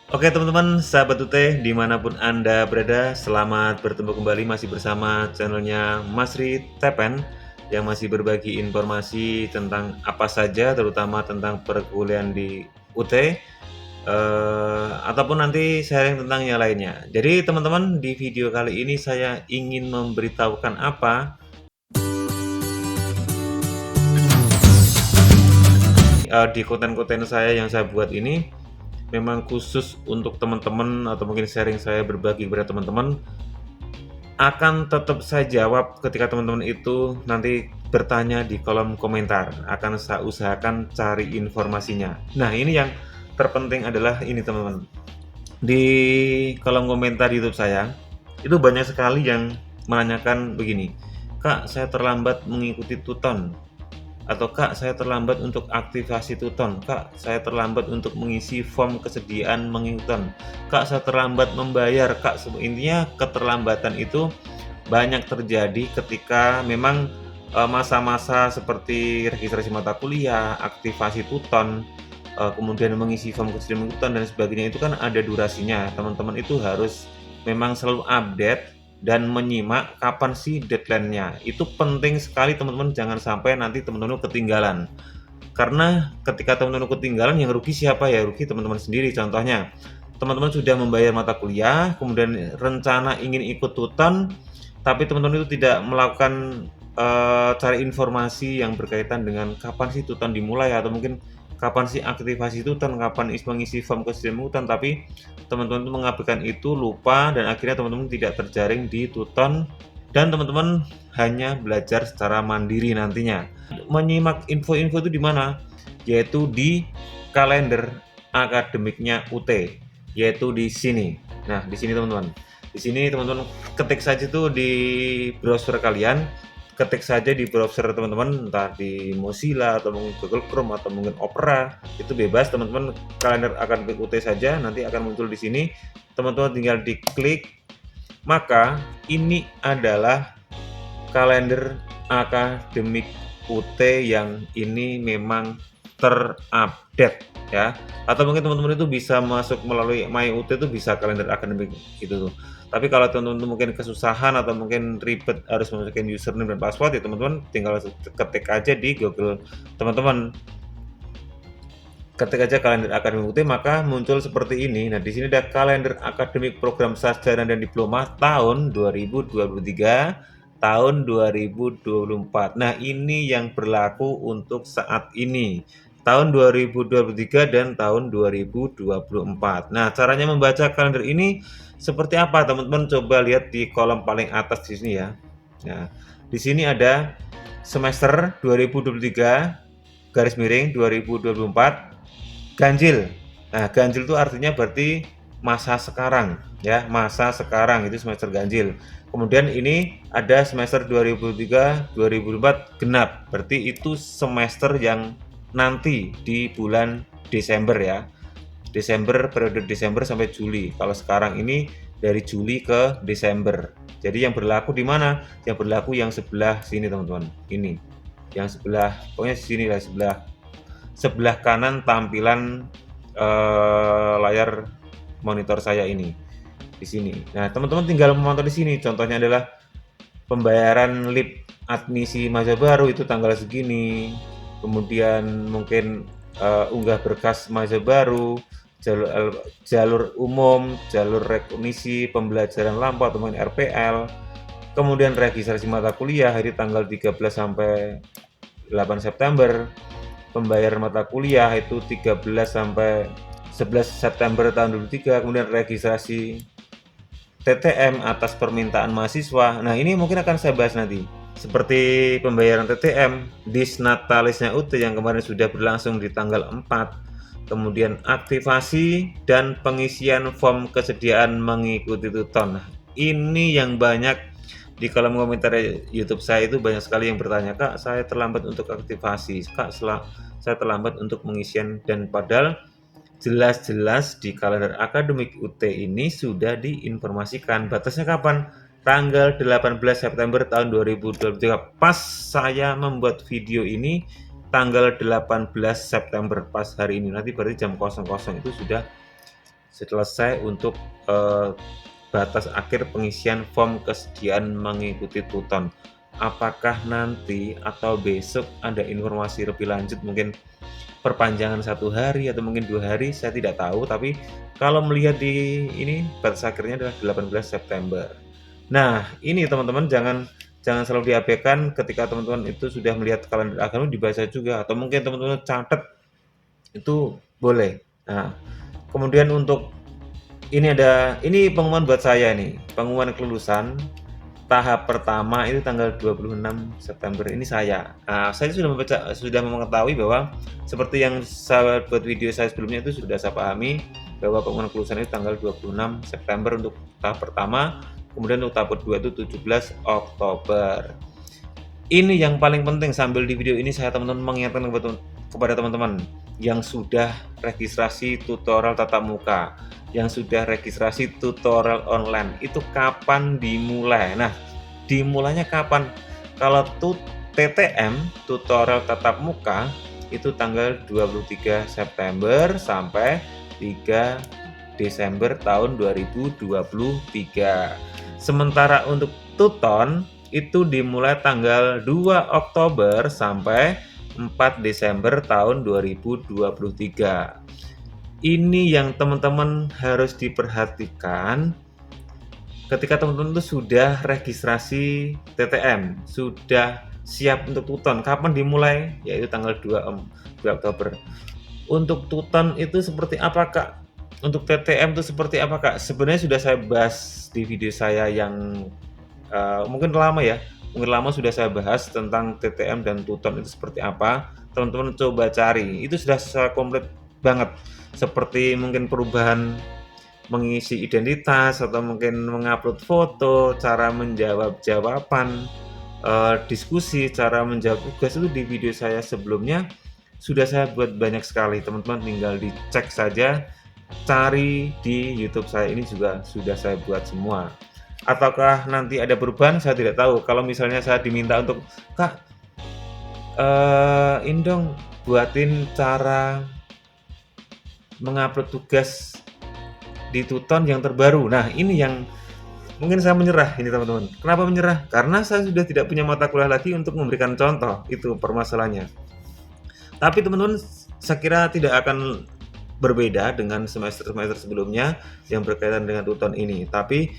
Oke teman-teman, sahabat UT dimanapun Anda berada, selamat bertemu kembali masih bersama channelnya Masri Tepen yang masih berbagi informasi tentang apa saja, terutama tentang perkuliahan di UT, ataupun nanti sharing tentang yang lainnya. Jadi teman-teman, di video kali ini saya ingin memberitahukan apa di konten-konten saya yang saya buat ini memang khusus untuk teman-teman atau mungkin sharing saya berbagi kepada teman-teman, akan tetap saya jawab ketika teman-teman itu nanti bertanya di kolom komentar. Akan saya usahakan cari informasinya. Nah, ini yang terpenting adalah ini teman-teman. Di kolom komentar YouTube saya, itu banyak sekali yang menanyakan begini, "Kak, saya terlambat mengikuti tuton." Atau "Kak, saya terlambat untuk aktivasi tuton." "Kak, saya terlambat untuk mengisi form kesediaan mengikuti tuton." "Kak, saya terlambat membayar." Kak, intinya keterlambatan itu banyak terjadi ketika memang masa-masa seperti registrasi mata kuliah, aktivasi tuton, kemudian mengisi form kesediaan mengikuti tuton dan sebagainya, itu kan ada durasinya. Teman-teman itu harus memang selalu update dan menyimak kapan sih deadline-nya. Itu penting sekali teman-teman, jangan sampai nanti teman-teman ketinggalan. Karena ketika teman-teman ketinggalan, yang rugi siapa ya? Rugi teman-teman sendiri. Contohnya, teman-teman sudah membayar mata kuliah, kemudian rencana ingin ikut tuton, tapi teman-teman itu tidak melakukan cari informasi yang berkaitan dengan kapan sih tuton dimulai, atau mungkin kapan sih aktivasi tuton, kapan mengisi form kesediaan tuton, tapi teman-teman itu mengabaikan itu, lupa, dan akhirnya teman-teman tidak terjaring di tuton dan teman-teman hanya belajar secara mandiri nantinya. Menyimak info-info itu di mana? Yaitu di kalender akademiknya UT, yaitu di sini. Nah, di sini teman-teman. Di sini teman-teman ketik saja tuh di browser kalian, ketik saja di browser teman-teman, entah di Mozilla atau mungkin Google Chrome atau mungkin Opera, itu bebas teman-teman, kalender akademik UT saja nanti akan muncul di sini. Teman-teman tinggal diklik, maka ini adalah kalender akademik UT yang ini memang terupdate ya. Atau mungkin teman-teman itu bisa masuk melalui My UT, itu bisa kalender akademik itu tuh. Tapi kalau teman-teman mungkin kesusahan atau mungkin ribet harus masukin username dan password, ya teman-teman tinggal ketik aja di Google. Teman-teman ketik aja kalender akademik UT, maka muncul seperti ini. Nah, di sini ada kalender akademik program sarjana dan diploma tahun 2023, tahun 2024. Nah, ini yang berlaku untuk saat ini, tahun 2023 dan tahun 2024. Nah, caranya membaca kalender ini seperti apa, teman-teman? Coba lihat di kolom paling atas di sini ya. Nah, di sini ada semester 2023 garis miring 2024 ganjil. Nah, ganjil itu artinya berarti masa sekarang ya, masa sekarang itu semester ganjil. Kemudian ini ada semester 2003 2004 genap, berarti itu semester yang nanti di bulan Desember ya. Desember, periode Desember sampai Juli. Kalau sekarang ini dari Juli ke Desember. Jadi yang berlaku di mana? Yang berlaku yang sebelah sini teman-teman. Ini. Yang sebelah, pokoknya sini lah, sebelah kanan tampilan layar monitor saya ini. Di sini. Nah, teman-teman tinggal memantau di sini. Contohnya adalah pembayaran lip admisi mahasiswa baru itu tanggal segini. Kemudian mungkin unggah berkas mahasiswa baru, jalur umum, jalur rekognisi pembelajaran lampau atau RPL, kemudian registrasi mata kuliah hari tanggal 13 sampai 8 September, pembayaran mata kuliah itu 13 sampai 11 September tahun 2023, kemudian registrasi TTM atas permintaan mahasiswa. Nah, ini mungkin akan saya bahas nanti. Seperti pembayaran TTM, disnatalisnya UT yang kemarin sudah berlangsung di tanggal 4, kemudian aktivasi dan pengisian form kesediaan mengikuti tuton. Nah, ini yang banyak di kolom komentar YouTube saya itu banyak sekali yang bertanya, "Kak, saya terlambat untuk aktivasi. Kak, saya terlambat untuk pengisian." Dan padahal jelas-jelas di kalender akademik UT ini sudah diinformasikan. Batasnya kapan? Tanggal 18 September tahun 2023. Pas saya membuat video ini tanggal 18 September, pas hari ini. Nanti berarti jam 00 itu sudah selesai untuk batas akhir pengisian form kesediaan mengikuti TUTON. Apakah nanti atau besok ada informasi lebih lanjut, mungkin perpanjangan 1 hari atau mungkin 2 hari, saya tidak tahu. Tapi kalau melihat di ini, batas akhirnya adalah 18 September. Nah, ini teman-teman jangan jangan selalu diabaikan ketika teman-teman itu sudah melihat kalender agama, dibaca juga, atau mungkin teman-teman catat itu boleh. Nah, kemudian untuk ini pengumuman buat saya nih, pengumuman kelulusan tahap pertama itu tanggal 26 September ini saya. Nah, saya sudah mengetahui bahwa seperti yang saya buat video saya sebelumnya itu sudah saya pahami bahwa pengumuman kelulusan itu tanggal 26 September untuk tahap pertama, kemudian untuk tahap kedua itu 17 Oktober. Ini yang paling penting, sambil di video ini saya teman-teman mengingatkan kepada teman-teman yang sudah registrasi tutorial tatap muka, yang sudah registrasi tutorial online, itu kapan dimulai? Nah, dimulainya kapan? Kalau TTM, tutorial tatap muka, itu tanggal 23 September sampai 3 Desember tahun 2023. Sementara untuk TUTON itu dimulai tanggal 2 Oktober sampai 4 Desember tahun 2023. Ini yang teman-teman harus diperhatikan ketika teman-teman itu sudah registrasi TTM, sudah siap untuk TUTON. Kapan dimulai? Yaitu tanggal 2 Oktober. Untuk TUTON itu seperti apa, Kak? Untuk TTM itu seperti apa, Kak? Sebenarnya sudah saya bahas di video saya yang mungkin lama sudah saya bahas tentang TTM dan TUTON itu seperti apa. Teman-teman coba cari, itu sudah saya komplit banget. Seperti mungkin perubahan mengisi identitas atau mungkin mengupload foto, cara menjawab jawaban, diskusi, cara menjawab tugas, itu di video saya sebelumnya sudah saya buat banyak sekali. Teman-teman tinggal dicek saja, cari di YouTube saya, ini juga sudah saya buat semua. Ataukah nanti ada perubahan, saya tidak tahu. Kalau misalnya saya diminta untuk, Kak, ini dong buatin cara mengupload tugas di TUTON yang terbaru. Nah, ini yang mungkin saya menyerah ini teman-teman. Kenapa menyerah? Karena saya sudah tidak punya mata kuliah lagi untuk memberikan contoh, itu permasalahannya. Tapi teman-teman, saya kira tidak akan berbeda dengan semester-semester sebelumnya yang berkaitan dengan TUTON ini. Tapi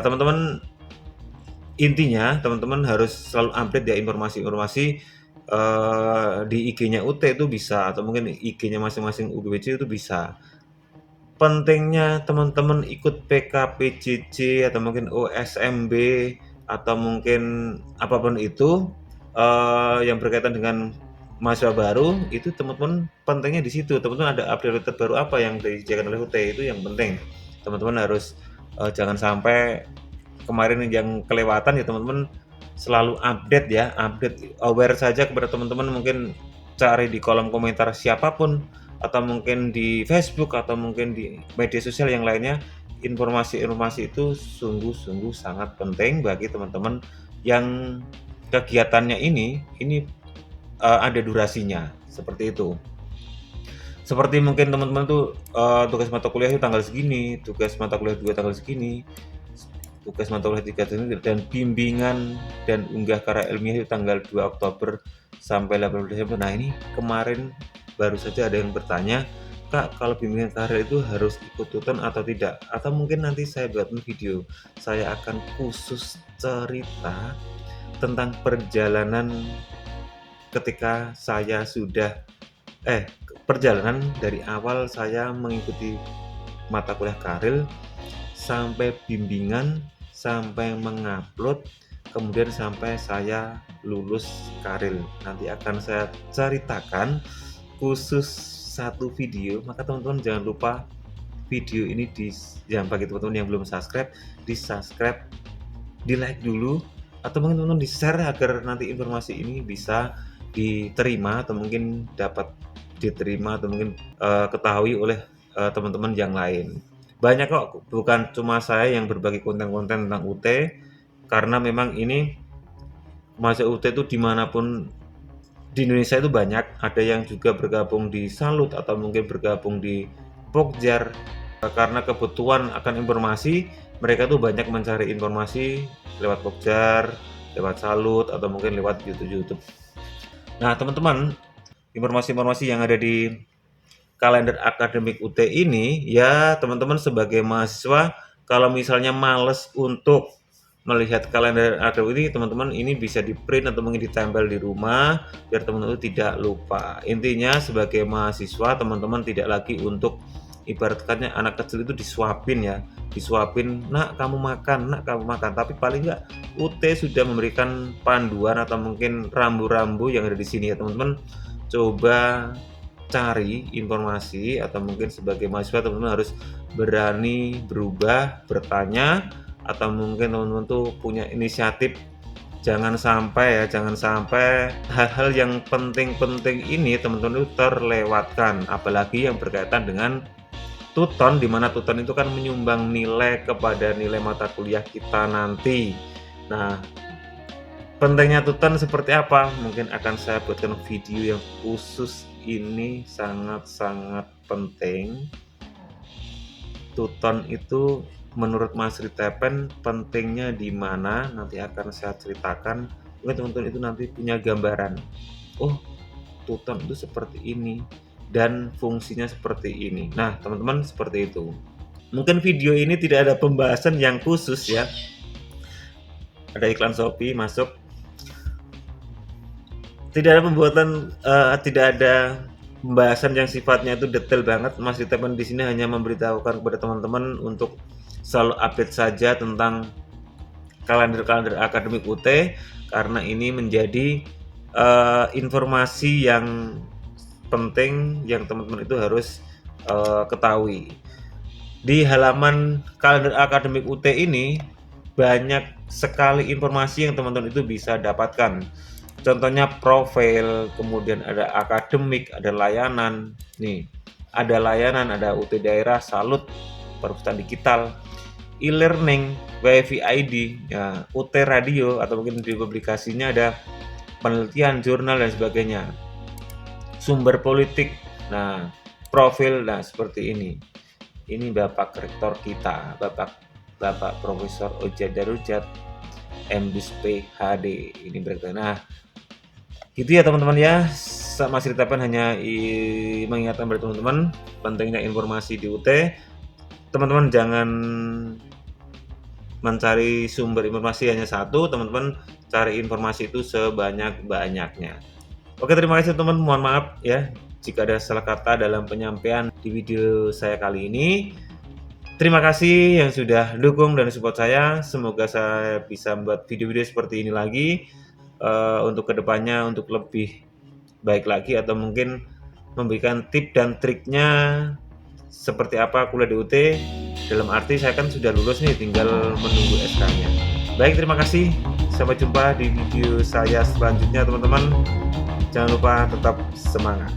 teman-teman, intinya teman-teman harus selalu update ya informasi-informasi di IG-nya UT itu bisa, atau mungkin IG-nya masing-masing UPBJ itu bisa. Pentingnya teman-teman ikut PKPJJ atau mungkin OSMB atau mungkin apapun itu yang berkaitan dengan mahasiswa baru, itu teman-teman pentingnya di situ. Teman-teman ada update terbaru apa yang disediakan oleh UT, itu yang penting. Teman-teman harus jangan sampai kemarin yang kelewatan ya teman-teman, selalu update ya, aware saja kepada teman-teman. Mungkin cari di kolom komentar siapapun, atau mungkin di Facebook, atau mungkin di media sosial yang lainnya, informasi-informasi itu sungguh-sungguh sangat penting bagi teman-teman yang kegiatannya ini ada durasinya, seperti itu. Seperti mungkin teman-teman tuh tugas mata kuliah itu tanggal segini, tugas mata kuliah 2 tanggal segini, tugas mata kuliah 3 segini, dan bimbingan dan unggah karya ilmiah itu tanggal 2 Oktober sampai 18 Desember. Nah, ini kemarin baru saja ada yang bertanya, Kak, kalau bimbingan karya itu harus ikut TUTON atau tidak? Atau mungkin nanti saya buat video, saya akan khusus cerita tentang perjalanan ketika saya sudah perjalanan dari awal saya mengikuti mata kuliah Karil sampai bimbingan, sampai mengupload, kemudian sampai saya lulus Karil. Nanti akan saya ceritakan khusus satu video. Maka teman-teman jangan lupa video ini bagi teman-teman yang belum subscribe, di subscribe, di like dulu, atau mungkin teman-teman di share agar nanti informasi ini bisa diterima atau mungkin dapat diterima atau mungkin ketahui oleh teman-teman yang lain. Banyak kok, bukan cuma saya yang berbagi konten-konten tentang UT, karena memang ini mahasiswa UT itu dimanapun di Indonesia itu banyak. Ada yang juga bergabung di Salut atau mungkin bergabung di Pokjar, karena kebutuhan akan informasi, mereka tuh banyak mencari informasi lewat Pokjar, lewat Salut, atau mungkin lewat YouTube. Nah, teman-teman, informasi-informasi yang ada di kalender akademik UT ini, ya teman-teman sebagai mahasiswa, kalau misalnya males untuk melihat kalender akademik ini, teman-teman ini bisa di-print atau mungkin ditempel di rumah, biar teman-teman tidak lupa. Intinya sebagai mahasiswa, teman-teman tidak lagi untuk ibarat katanya anak kecil itu disuapin ya, disuapin, "Nak kamu makan, nak kamu makan." Tapi paling enggak UT sudah memberikan panduan atau mungkin rambu-rambu yang ada di sini ya teman-teman. Coba cari informasi atau mungkin sebagai mahasiswa teman-teman harus berani berubah, bertanya, atau mungkin teman-teman tuh punya inisiatif. Jangan sampai hal-hal yang penting-penting ini teman-teman itu terlewatkan, apalagi yang berkaitan dengan Tuton, di mana Tuton itu kan menyumbang nilai kepada nilai mata kuliah kita nanti. Nah, pentingnya Tuton seperti apa? Mungkin akan saya buatkan video yang khusus, ini sangat-sangat penting. Tuton itu menurut Mas Ritepen pentingnya di mana? Nanti akan saya ceritakan. Mungkin teman-teman itu nanti punya gambaran. Oh, Tuton itu seperti ini dan fungsinya seperti ini. Nah, teman-teman seperti itu. Mungkin video ini tidak ada pembahasan yang khusus ya. Ada iklan Shopee masuk. Tidak ada tidak ada pembahasan yang sifatnya itu detail banget. Mas Ritepen di sini hanya memberitahukan kepada teman-teman untuk selalu update saja tentang kalender-kalender akademik UT, karena ini menjadi informasi yang penting yang teman-teman itu harus ketahui. Di halaman kalender akademik UT ini banyak sekali informasi yang teman-teman itu bisa dapatkan. Contohnya profil, kemudian ada akademik, ada layanan. Nih, ada layanan, ada UT daerah, Salut, perpustakaan digital, e-learning, WiFi ID, ya, UT radio, atau mungkin di publikasinya ada penelitian, jurnal dan sebagainya. Sumber politik, nah profil, nah seperti ini. Ini Bapak Rektor kita, Bapak Profesor Ojat Darujat, MDis PhD. Ini berkaitan. Nah, gitu ya teman-teman ya. Mas Ritepen hanya mengingatkan kepada teman-teman pentingnya informasi di UT. Teman-teman jangan mencari sumber informasi hanya satu, teman-teman cari informasi itu sebanyak-banyaknya. Oke, terima kasih teman-teman. Mohon maaf ya jika ada salah kata dalam penyampaian di video saya kali ini. Terima kasih yang sudah dukung dan support saya. Semoga saya bisa membuat video-video seperti ini lagi untuk kedepannya untuk lebih baik lagi, atau mungkin memberikan tips dan triknya seperti apa kuliah di UT. Dalam arti saya kan sudah lulus nih, tinggal menunggu SK-nya. Baik, terima kasih. Sampai jumpa di video saya selanjutnya teman-teman. Jangan lupa tetap semangat.